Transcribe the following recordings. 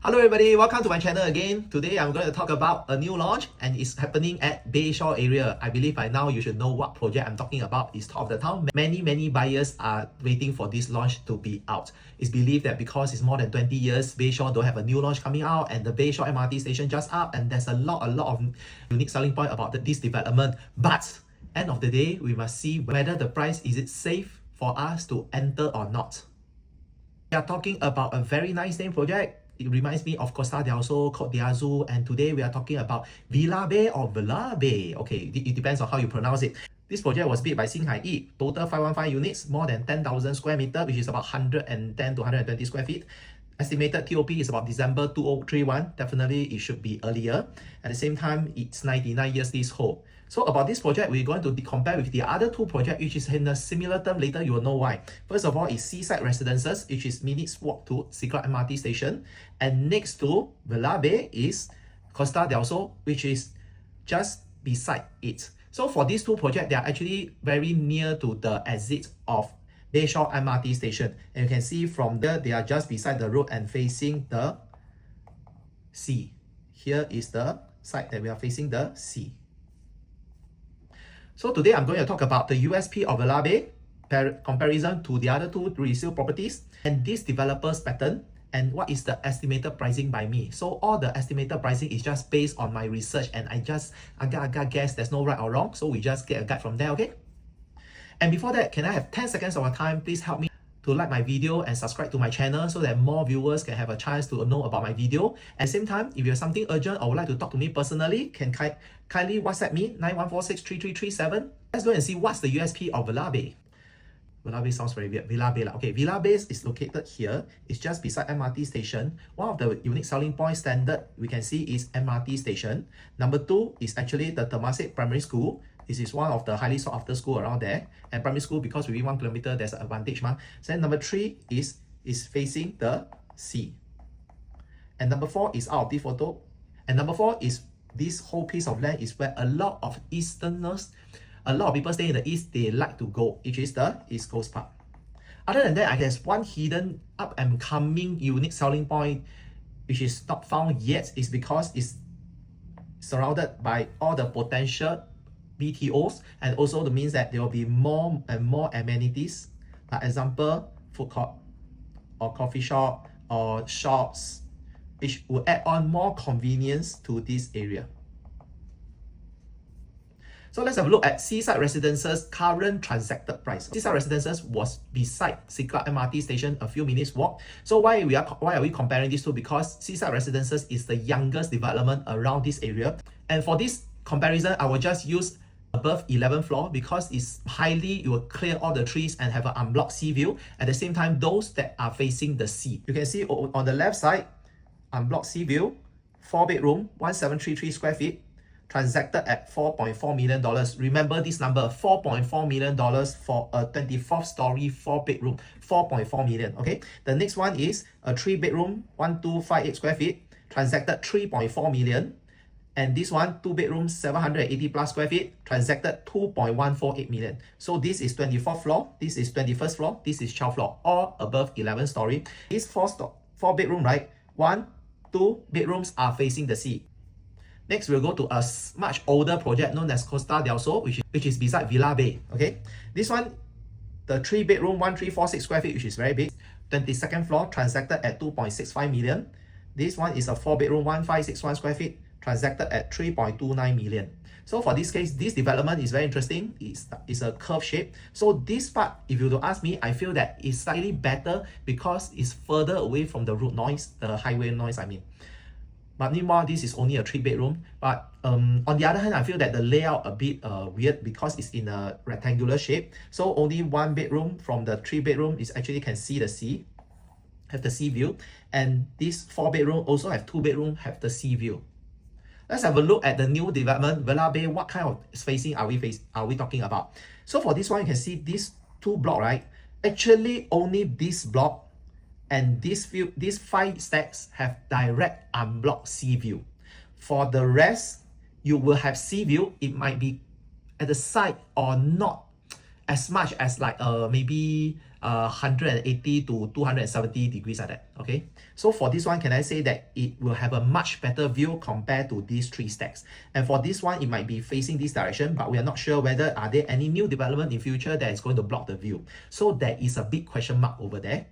Hello everybody, welcome to my channel again. Today I'm going to talk about a new launch and it's happening at Bayshore area. I believe by now you should know what project I'm talking about. It's top of the town. Many buyers are waiting for this launch to be out. It's believed that because it's more than 20 years, Bayshore don't have a new launch coming out and the Bayshore MRT station just up and there's a lot of unique selling point about this development. But end of the day, we must see whether the price is it safe for us to enter or not. We are talking about a very nice name project. It reminds me of Costa del Sol, Côte d'Azur, and today we are talking about Vela Bay or Vela Bay. Okay, it depends on how you pronounce it. This project was built by Xinhai Yi, total 515 units, more than 10,000 square meter, which is about 110 to 120 square feet. Estimated TOP is about December 2031. Definitely it should be earlier. At the same time, it's 99 years leasehold. So about this project, we're going to compare with the other two projects, which is in a similar term. Later, you will know why. First of all, is Seaside Residences, which is minutes walk to Siglap MRT station. And next to Vela Bay is Costa del Sol, which is just beside it. So for these two projects, they are actually very near to the exit of Bayshore MRT station. And you can see from there, they are just beside the road and facing the sea. Here is the side that we are facing the sea. So today I'm going to talk about the USP of Vela Bay, comparison to the other two resale properties, and this developer's pattern, and what is the estimated pricing by me. So all the estimated pricing is just based on my research, and I guess there's no right or wrong, so we just get a guide from there, okay? And before that, can I have 10 seconds of your time? Please help me to like my video and subscribe to my channel so that more viewers can have a chance to know about my video. At the same time, if you have something urgent or would like to talk to me personally, can kindly WhatsApp me 91463337. Let's go and see what's the USP of Vela Bay. Vela Bay sounds very weird. Vela Bay. Okay, Vela Bay is located here. It's just beside MRT station. One of the unique selling points standard we can see is MRT station. Number two is actually the Temasek Primary School. This is one of the highly sought after school around there. And primary school, because within 1 kilometer, there's an advantage. Then number three is facing the sea. And number four is out of this photo. And number four is this whole piece of land is where a lot of Easterners, a lot of people stay in the East, they like to go, which is the East Coast Park. Other than that, I guess one hidden up and coming unique selling point, which is not found yet, is because it's surrounded by all the potential BTOs, and also the means that there will be more and more amenities, like example food court or coffee shop or shops, which will add on more convenience to this area. So let's have a look at Seaside Residences' current transacted price. Seaside Residences was beside Siglap MRT station, a few minutes walk. So why are we comparing these two? Because Seaside Residences is the youngest development around this area. And for this comparison, I will just use above 11th floor because it's highly, you will clear all the trees and have an unblocked sea view. At the same time, those that are facing the sea. You can see on the left side, unblocked sea view, 4-bedroom, 1733 square feet, transacted at $4.4 million. Remember this number, $4.4 million for a 24th story, 4-bedroom, $4.4 million, okay? The next one is a 3-bedroom, 1258 square feet, transacted $3.4 million. And this one, 2 bedrooms, 780 plus square feet, transacted 2.148 million. So this is 24th floor, this is 21st floor, this is 12th floor, all above 11 story. This 4 bedroom, right? 2 bedrooms are facing the sea. Next, we'll go to a much older project known as Costa del Sol, which is beside Vela Bay. Okay, this one, the 3-bedroom, 1346 square feet, which is very big. 22nd floor, transacted at 2.65 million. This one is a 4-bedroom, 1561 square feet, transacted at 3.29 million. So for this case, this development is very interesting. It's a curve shape. So this part, if you ask me, I feel that it's slightly better because it's further away from the road noise, the highway noise, I mean. But meanwhile, this is only a 3-bedroom. But on the other hand, I feel that the layout a bit weird because it's in a rectangular shape. So only 1 bedroom from the 3-bedroom is actually can see the sea, have the sea view. And this 4-bedroom also have 2 bedroom, have the sea view. Let's have a look at the new development, Vela Bay. What kind of spacing are we talking about? So for this one, you can see these 2 blocks, right? Actually, only this block and these 5 stacks have direct unblocked sea view. For the rest, you will have sea view. It might be at the side or not as much as like maybe 180 to 270 degrees like that. Okay, so for this one, can I say that it will have a much better view compared to these three stacks? And for this one, it might be facing this direction, but we are not sure whether are there any new development in future that is going to block the view. So there is a big question mark over there.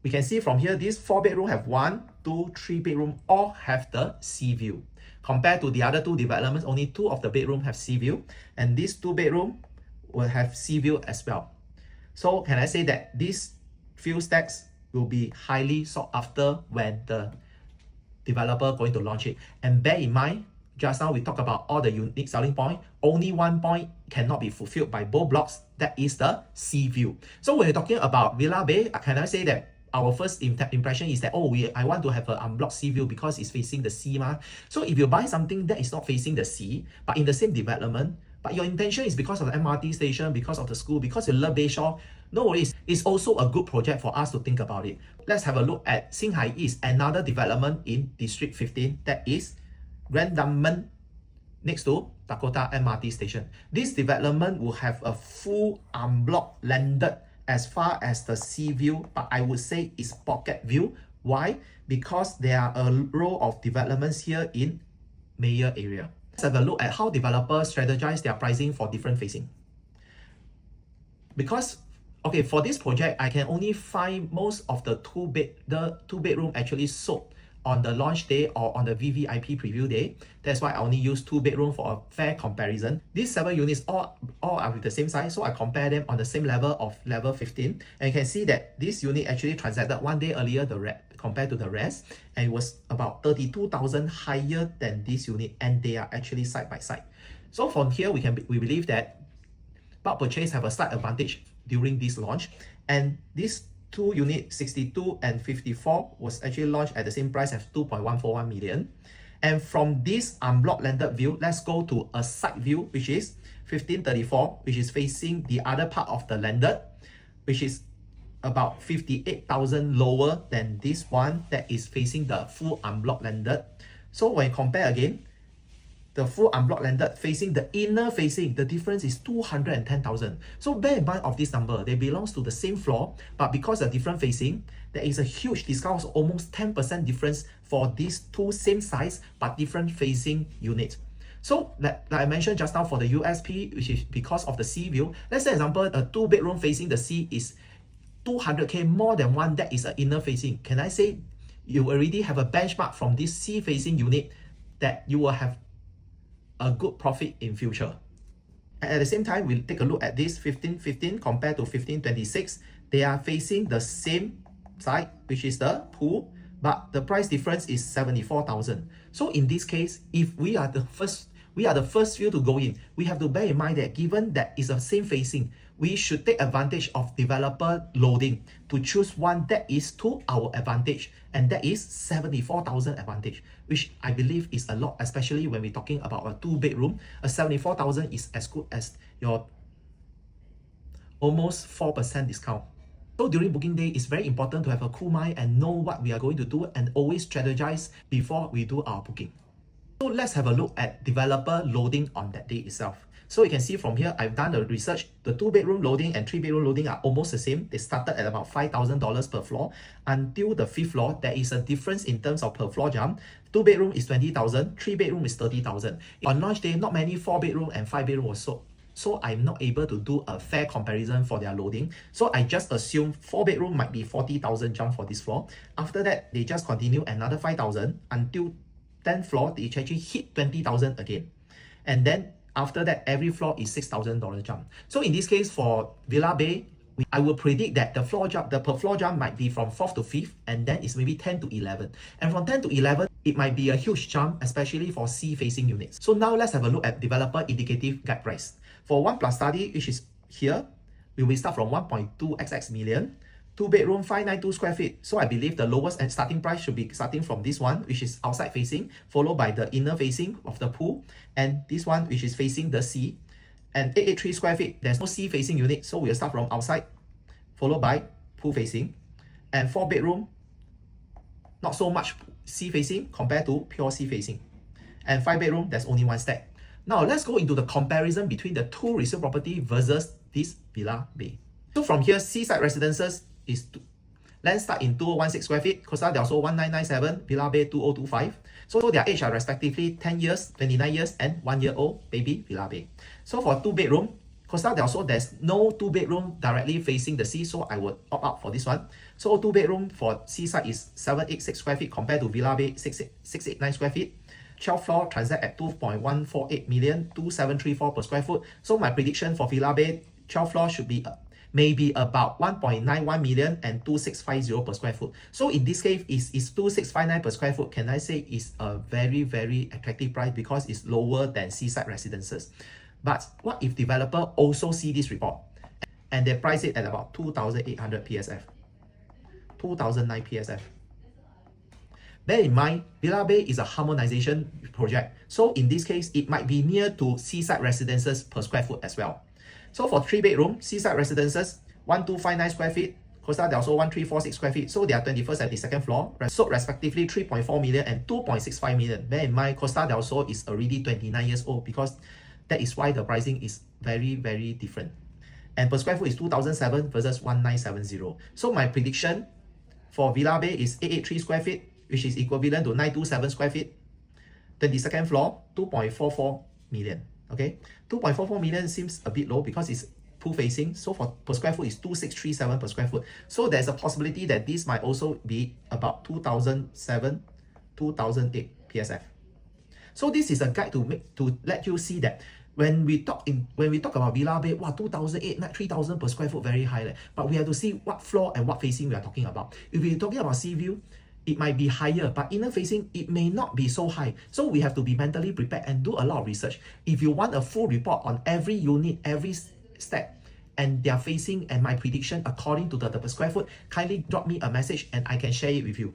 We can see from here, these 4 bedroom have 1, 2, 3 bedroom all have the sea view. Compared to the other 2 developments, only 2 of the bedroom have sea view, and these 2 bedroom will have sea view as well. So can I say that these few stacks will be highly sought after when the developer going to launch it? And bear in mind, just now we talked about all the unique selling point. Only one point cannot be fulfilled by both blocks. That is the sea view. So when you're talking about Vela Bay, can I say that our first impression is that, oh, I want to have an unblocked sea view because it's facing the sea. So if you buy something that is not facing the sea, but in the same development, but your intention is because of the MRT station, because of the school, because you love Bayshore, no worries. It's also a good project for us to think about it. Let's have a look at Xinghai East, another development in District 15, that is Grand Dunman, next to Dakota MRT station. This development will have a full unblocked landed as far as the sea view, but I would say it's pocket view. Why? Because there are a row of developments here in Mayor area. Let's have a look at how developers strategize their pricing for different facing. Because, okay, for this project, I can only find most of the two bedroom actually sold on the launch day or on the VVIP preview day. That's why I only use 2 bedroom for a fair comparison. These 7 units all are with the same size, so I compare them on the same level of level 15. And you can see that this unit actually transacted 1 day earlier compared to the rest, and it was about 32,000 higher than this unit, and they are actually side by side. So from here, we believe that bulk purchase have a slight advantage during this launch, and this 2 unit 62 and 54 was actually launched at the same price as 2.141 million. And from this unblocked landed view, let's go to a side view, which is 1534, which is facing the other part of the landed, which is about 58,000 lower than this one that is facing the full unblocked landed. So when you compare again, the full unblocked landed facing the inner facing, the difference is 210,000. So bear in mind of this number, they belongs to the same floor, but because they're different facing, there is a huge discount, almost 10% difference for these 2 same size but different facing units. So like I mentioned just now for the USP, which is because of the sea view, let's say example, a 2 bedroom facing the sea is 200k more than one that is an inner facing. Can I say you already have a benchmark from this sea facing unit that you will have a good profit in future? And at the same time, we'll take a look at this 1515 compared to 1526. They are facing the same side, which is the pool, but the price difference is 74,000. So in this case, if we are the first few to go in, we have to bear in mind that given that it's the same facing, we should take advantage of developer loading to choose one that is to our advantage, and that is 74,000 advantage, which I believe is a lot, especially when we're talking about a 2 bedroom. A 74,000 is as good as your almost 4% discount. So during booking day, it's very important to have a cool mind and know what we are going to do, and always strategize before we do our booking. So let's have a look at developer loading on that day itself. So you can see from here, I've done the research. The 2 bedroom loading and 3 bedroom loading are almost the same. They started at about $5,000 per floor. Until the 5th floor, there is a difference in terms of per floor jump. 2 bedroom is 20,000, 3 bedroom is 30,000. On launch day, not many 4 bedroom and 5 bedroom was sold. So I'm not able to do a fair comparison for their loading. So I just assume 4 bedroom might be 40,000 jump for this floor. After that, they just continue another 5,000 until 10th floor, they actually hit 20,000 again. And then after that, every floor is $6,000 jump. So in this case, for Vela Bay, I will predict that the per floor jump might be from 4th to 5th, and then it's maybe 10 to 11. And from 10 to 11, it might be a huge jump, especially for sea-facing units. So now let's have a look at developer indicative guide price. For 1 plus study, which is here, we will start from 1.2xx million. 2 bedroom, 592 square feet. So I believe the lowest and starting price should be starting from this one, which is outside facing, followed by the inner facing of the pool, and this one, which is facing the sea. And 883 square feet, there's no sea facing unit, so we'll start from outside, followed by pool facing. And 4 bedroom, not so much sea facing compared to pure sea facing. And 5 bedroom, there's only 1 stack. Now let's go into the comparison between the 2 resale property versus this Vela Bay. So from here, seaside residences is land start in 2016 square feet, Costa del Sol 1997, Vela Bay 2025. So their age are respectively 10 years, 29 years, and 1 year old baby Vela Bay. So for 2-bedroom, Costa del Sol, there's no 2-bedroom directly facing the sea, so I would opt out for this one. So 2-bedroom for seaside is 786 square feet compared to Vela Bay 689 square feet. 12 floor transact at 2.148 million, 2734 per square foot. So my prediction for Vela Bay 12 floor should be maybe about 1.91 million and 2650 per square foot. So in this case, is 2659 per square foot, can I say is a very, very attractive price because it's lower than seaside residences. But what if developer also see this report and they price it at about 2,800 PSF, 2009 PSF? Bear in mind, Vela Bay is a harmonization project. So in this case, it might be near to seaside residences per square foot as well. So for 3-bedroom, seaside residences, 1259 square feet, Costa del Sol 1346 square feet. So they are 21st and the second floor, sold respectively 3.4 million and 2.65 million. Bear in mind, Costa del Sol is already 29 years old because that is why the pricing is very, very different. And per square foot is 2007 versus 1970. So my prediction for Vela Bay is 883 square feet, which is equivalent to 927 square feet. 22nd floor, 2.44 million. Okay, 2.44 million seems a bit low because it's pool facing. So for per square foot is 2637 per square foot. So there's a possibility that this might also be about 2007, 2008 PSF. So this is a guide to let you see that when we talk about Vela Bay, wow, 2008, 3000 per square foot, very high. But we have to see what floor and what facing we are talking about. If we're talking about sea view, it might be higher, but inner facing, it may not be so high. So we have to be mentally prepared and do a lot of research. If you want a full report on every unit, every step, and their facing and my prediction according to the per square foot, kindly drop me a message and I can share it with you.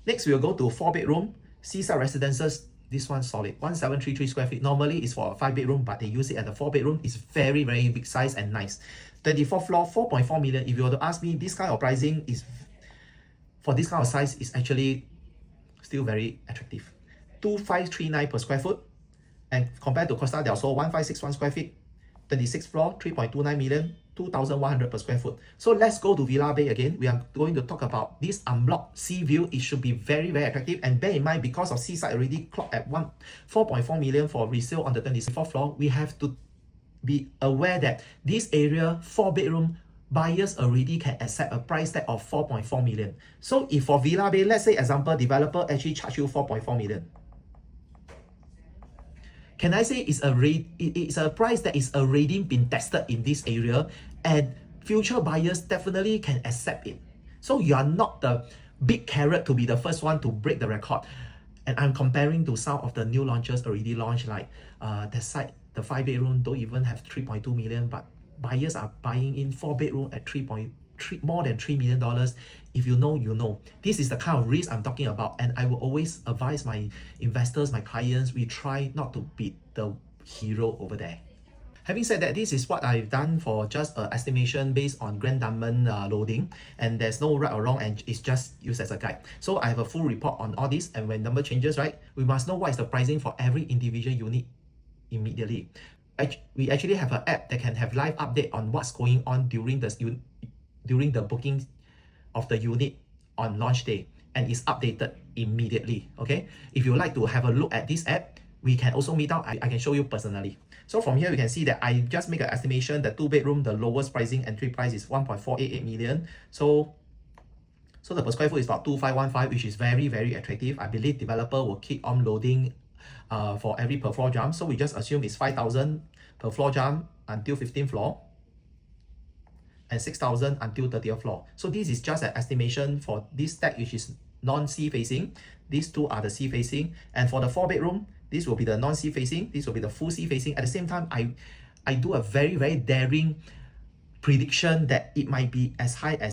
Next, we'll go to 4-bedroom, seaside residences. This one solid, 1733 square feet. Normally it's for a 5-bedroom, but they use it as a 4-bedroom. It's very, very big size and nice. 24th floor, 4.4 million. If you were to ask me, this kind of pricing is, for this kind of size, is actually still very attractive. 2539 per square foot. And compared to Costa del Sol, 1561 square feet. 26th floor, 3.29 million, 2,100 per square foot. So let's go to Vela Bay again. We are going to talk about this unblocked sea view. It should be very, very attractive. And bear in mind, because of seaside already clocked at 4.4 million for resale on the 24th floor, we have to be aware that this area, 4-bedroom, buyers already can accept a price tag of 4.4 million. So if for Vela Bay, let's say example, developer actually charge you 4.4 million. Can I say it's a price that is already been tested in this area and future buyers definitely can accept it. So you are not the big carrot to be the first one to break the record. And I'm comparing to some of the new launches already launched, like the site, the 5-bedroom don't even have 3.2 million, but buyers are buying in 4-bedroom at more than $3 million. If you know, you know. This is the kind of risk I'm talking about, and I will always advise my investors, my clients, we try not to be the hero over there. Having said that, this is what I've done for just an estimation based on Grand Dunman loading, and there's no right or wrong, and it's just used as a guide. So I have a full report on all this, and when number changes, right, we must know what is the pricing for every individual unit immediately. We actually have an app that can have live update on what's going on during the booking of the unit on launch day, and it's updated immediately. Okay, if you would like to have a look at this app, we can also meet out. I can show you personally. So from here you can see that I just make an estimation. The 2-bedroom, the lowest pricing entry price is 1.488 million. So the per square foot is about 2515, which is very, very attractive. I believe developer will keep on loading for every per floor jump. So we just assume it's 5,000 per floor jump until 15th floor, and 6,000 until 30th floor. So this is just an estimation for this stack, which is non-sea facing. These two are the sea facing, and for the 4-bedroom, this will be the non-sea facing, this will be the full sea facing. At the same time, I do a very, very daring prediction that it might be as high as